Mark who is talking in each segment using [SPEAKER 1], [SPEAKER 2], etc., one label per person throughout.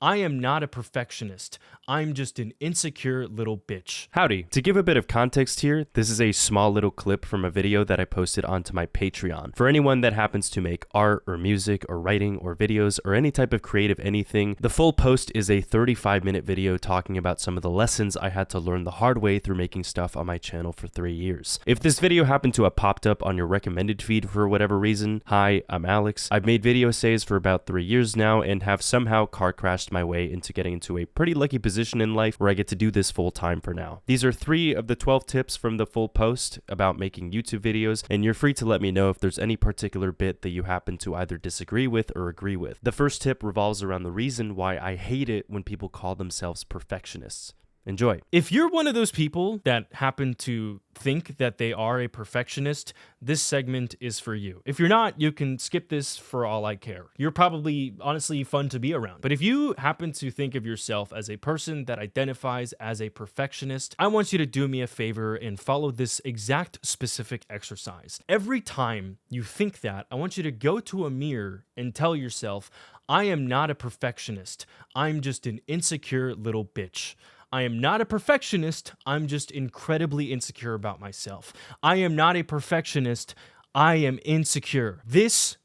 [SPEAKER 1] I am not a perfectionist. I'm just an insecure little bitch.
[SPEAKER 2] Howdy. To give a bit of context here, this is a small little clip from a video that I posted onto my Patreon. For anyone that happens to make art or music or writing or videos or any type of creative anything, the full post is a 35-minute video talking about some of the lessons I had to learn the hard way through making stuff on my channel for 3 years. If this video happened to have popped up on your recommended feed for whatever reason, hi, I'm Alex. I've made video essays for about 3 years now and have somehow car crashed my way into getting into a pretty lucky position in life where I get to do this full time for now. These are 3 of the 12 tips from the full post about making YouTube videos, and you're free to let me know if there's any particular bit that you happen to either disagree with or agree with. The first tip revolves around the reason why I hate it when people call themselves perfectionists. Enjoy.
[SPEAKER 1] If you're one of those people that happen to think that they are a perfectionist, this segment is for you. If you're not, you can skip this for all I care. You're probably honestly fun to be around. But if you happen to think of yourself as a person that identifies as a perfectionist, I want you to do me a favor and follow this exact specific exercise. Every time you think that, I want you to go to a mirror and tell yourself, I am not a perfectionist. I'm just an insecure little bitch. I am not a perfectionist, I'm just incredibly insecure about myself. I am not a perfectionist, I am insecure. This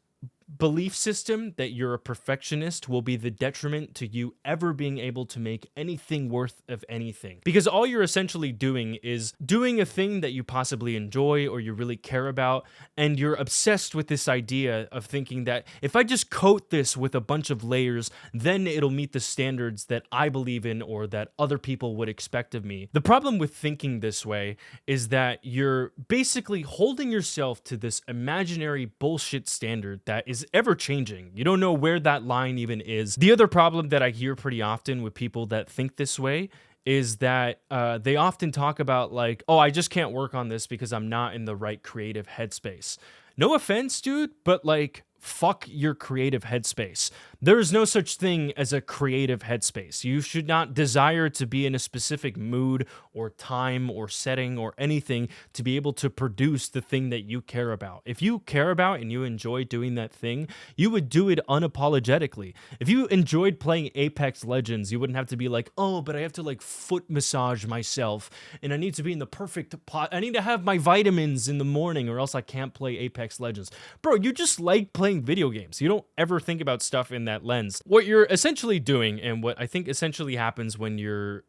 [SPEAKER 1] belief system that you're a perfectionist will be the detriment to you ever being able to make anything worth of anything. Because all you're essentially doing is doing a thing that you possibly enjoy or you really care about, and you're obsessed with this idea of thinking that if I just coat this with a bunch of layers, then it'll meet the standards that I believe in or that other people would expect of me. The problem with thinking this way is that you're basically holding yourself to this imaginary bullshit standard that is ever changing. You don't know where that line even is. The other problem that I hear pretty often with people that think this way is that they often talk about like, oh, I just can't work on this because I'm not in the right creative headspace. No offense, dude, but like, fuck your creative headspace. There is no such thing as a creative headspace. You should not desire to be in a specific mood or time or setting or anything to be able to produce the thing that you care about. If you care about and you enjoy doing that thing, you would do it unapologetically. If you enjoyed playing Apex Legends, you wouldn't have to be like, oh, but I have to like foot massage myself and I need to be in the perfect pot. I need to have my vitamins in the morning or else I can't play Apex Legends. Bro, you just like playing video games. You don't ever think about stuff in that lens. What you're essentially doing, and what I think essentially happens when you're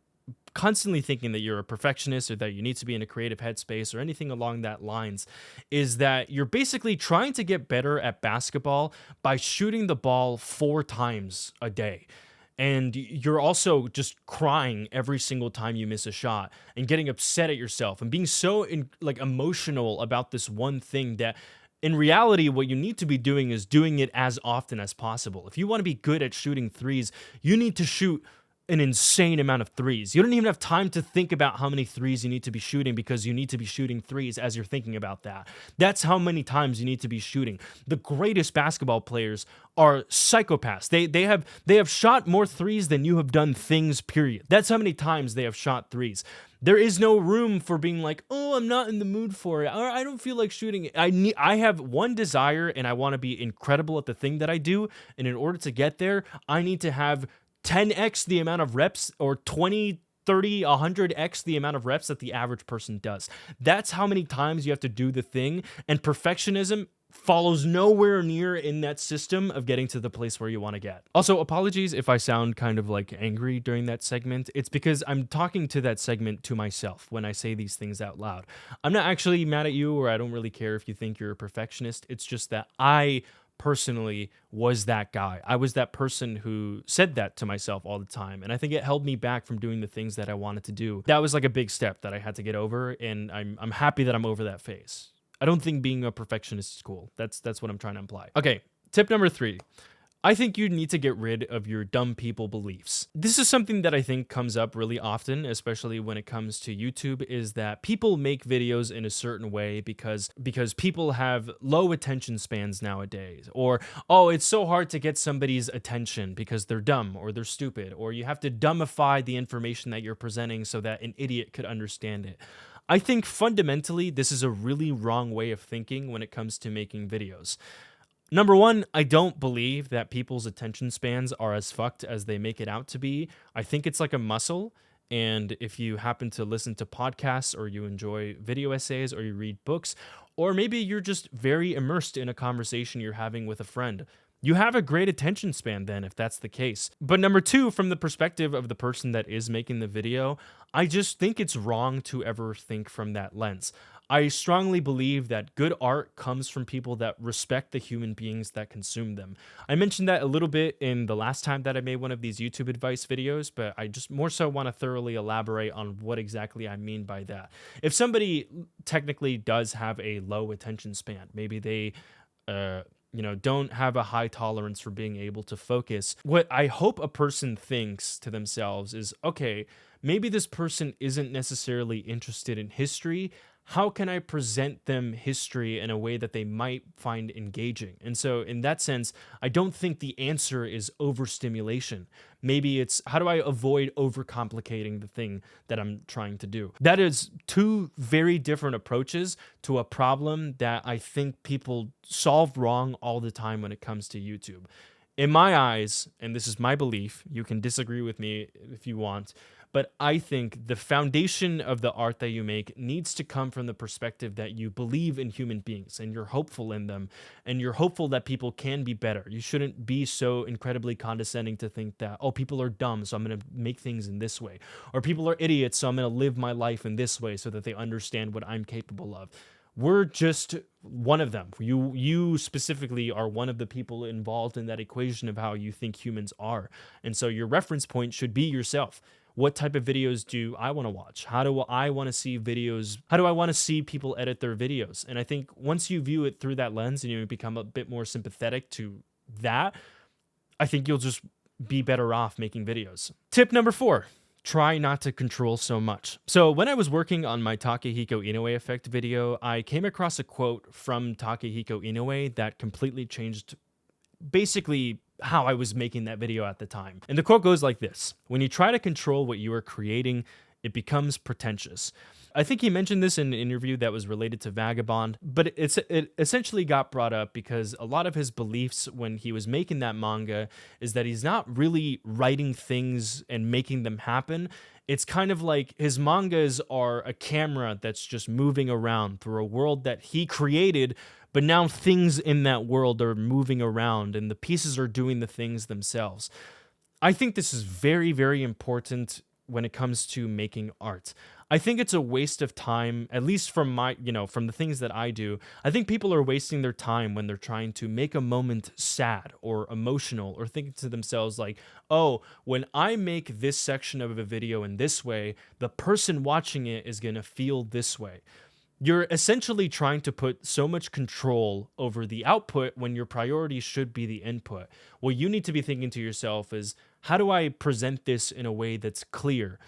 [SPEAKER 1] constantly thinking that you're a perfectionist or that you need to be in a creative headspace or anything along that lines, is that you're basically trying to get better at basketball by shooting the ball 4 times a day. And you're also just crying every single time you miss a shot and getting upset at yourself and being so emotional about this one thing that in reality, what you need to be doing is doing it as often as possible. If you want to be good at shooting threes, you need to shoot an insane amount of threes. You don't even have time to think about how many threes you need to be shooting because you need to be shooting threes as you're thinking about that. That's how many times you need to be shooting. The greatest basketball players are psychopaths. They have shot more threes than you have done things, period. That's how many times they have shot threes. There is no room for being like, oh, I'm not in the mood for it, or I don't feel like shooting it. I have one desire, and I want to be incredible at the thing that I do, and in order to get there, I need to have 10x the amount of reps, or 20, 30, 100x the amount of reps that the average person does. That's how many times you have to do the thing, and perfectionism follows nowhere near in that system of getting to the place where you want to get. Also, apologies if I sound kind of like angry during that segment. It's because I'm talking to that segment to myself when I say these things out loud. I'm not actually mad at you, or I don't really care if you think you're a perfectionist. It's just that I personally was that guy. I was that person who said that to myself all the time, and I think it held me back from doing the things that I wanted to do. That was like a big step that I had to get over, and I'm happy that I'm over that phase. I don't think being a perfectionist is cool. That's what I'm trying to imply. Okay, tip number 3. I think you need to get rid of your dumb people beliefs. This is something that I think comes up really often, especially when it comes to YouTube, is that people make videos in a certain way because people have low attention spans nowadays. Or, oh, it's so hard to get somebody's attention because they're dumb or they're stupid. Or you have to dumbify the information that you're presenting so that an idiot could understand it. I think fundamentally this is a really wrong way of thinking when it comes to making videos. Number one, I don't believe that people's attention spans are as fucked as they make it out to be. I think it's like a muscle. And if you happen to listen to podcasts or you enjoy video essays or you read books, or maybe you're just very immersed in a conversation you're having with a friend, you have a great attention span then, if that's the case. But number two, from the perspective of the person that is making the video, I just think it's wrong to ever think from that lens. I strongly believe that good art comes from people that respect the human beings that consume them. I mentioned that a little bit in the last time that I made one of these YouTube advice videos, but I just more so want to thoroughly elaborate on what exactly I mean by that. If somebody technically does have a low attention span, maybe they don't have a high tolerance for being able to focus. What I hope a person thinks to themselves is, okay, maybe this person isn't necessarily interested in history. How can I present them history in a way that they might find engaging? And so, in that sense, I don't think the answer is overstimulation. Maybe it's how do I avoid overcomplicating the thing that I'm trying to do? That is two very different approaches to a problem that I think people solve wrong all the time when it comes to YouTube. In my eyes, and this is my belief, you can disagree with me if you want, but I think the foundation of the art that you make needs to come from the perspective that you believe in human beings and you're hopeful in them and you're hopeful that people can be better. You shouldn't be so incredibly condescending to think that, oh, people are dumb, so I'm going to make things in this way. Or people are idiots, so I'm going to live my life in this way so that they understand what I'm capable of. We're just one of them. You specifically are one of the people involved in that equation of how you think humans are. And so your reference point should be yourself. What type of videos do I want to watch? How do I want to see videos? How do I want to see people edit their videos? And I think once you view it through that lens and you become a bit more sympathetic to that, I think you'll just be better off making videos. Tip number 4. Try not to control so much. So when I was working on my Takehiko Inoue effect video, I came across a quote from Takehiko Inoue that completely changed basically how I was making that video at the time. And the quote goes like this: when you try to control what you are creating, it becomes pretentious. I think he mentioned this in an interview that was related to Vagabond, but it essentially got brought up because a lot of his beliefs when he was making that manga is that he's not really writing things and making them happen. It's kind of like his mangas are a camera that's just moving around through a world that he created, but now things in that world are moving around and the pieces are doing the things themselves. I think this is very, very important when it comes to making art. I think it's a waste of time, at least from from the things that I do. I think people are wasting their time when they're trying to make a moment sad or emotional or thinking to themselves like, oh, when I make this section of a video in this way, the person watching it is going to feel this way. You're essentially trying to put so much control over the output when your priority should be the input. What you need to be thinking to yourself is, how do I present this in a way that's clear?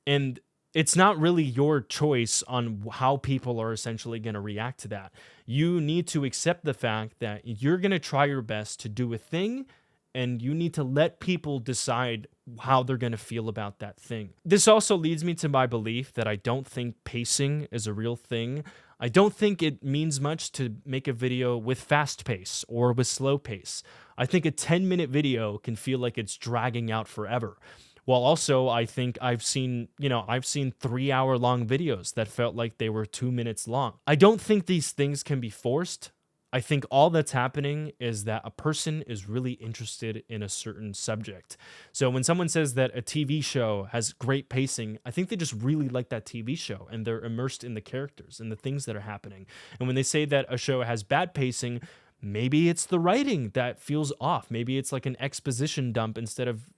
[SPEAKER 1] And it's not really your choice on how people are essentially going to react to that. You need to accept the fact that you're going to try your best to do a thing, and you need to let people decide how they're going to feel about that thing. This also leads me to my belief that I don't think pacing is a real thing. I don't think it means much to make a video with fast pace or with slow pace. I think a 10-minute video can feel like it's dragging out forever. While also, I think I've seen 3-hour-long videos that felt like they were 2 minutes long. I don't think these things can be forced. I think all that's happening is that a person is really interested in a certain subject. So when someone says that a TV show has great pacing, I think they just really like that TV show and they're immersed in the characters and the things that are happening. And when they say that a show has bad pacing, maybe it's the writing that feels off. Maybe it's like an exposition dump instead of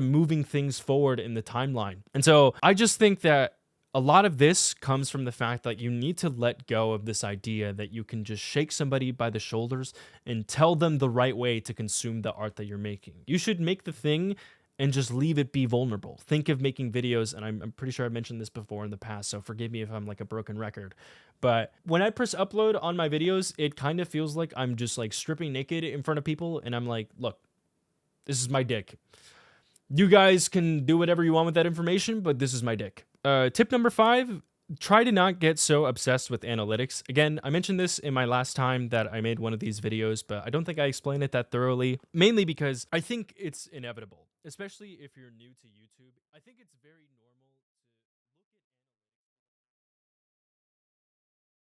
[SPEAKER 1] moving things forward in the timeline. And so I just think that a lot of this comes from the fact that you need to let go of this idea that you can just shake somebody by the shoulders and tell them the right way to consume the art that you're making. You should make the thing and just leave it be vulnerable. Think of making videos, and I'm pretty sure I've mentioned this before in the past, so forgive me if I'm like a broken record. But when I press upload on my videos, it kind of feels like I'm just like stripping naked in front of people, and I'm like, look, this is my dick. You guys can do whatever you want with that information, but this is my dick. Tip number 5, Try to not get so obsessed with analytics. Again, I mentioned this in my last time that I made one of these videos, but I don't think I explained it that thoroughly, mainly because I think it's inevitable, especially if you're new to YouTube. I think it's very normal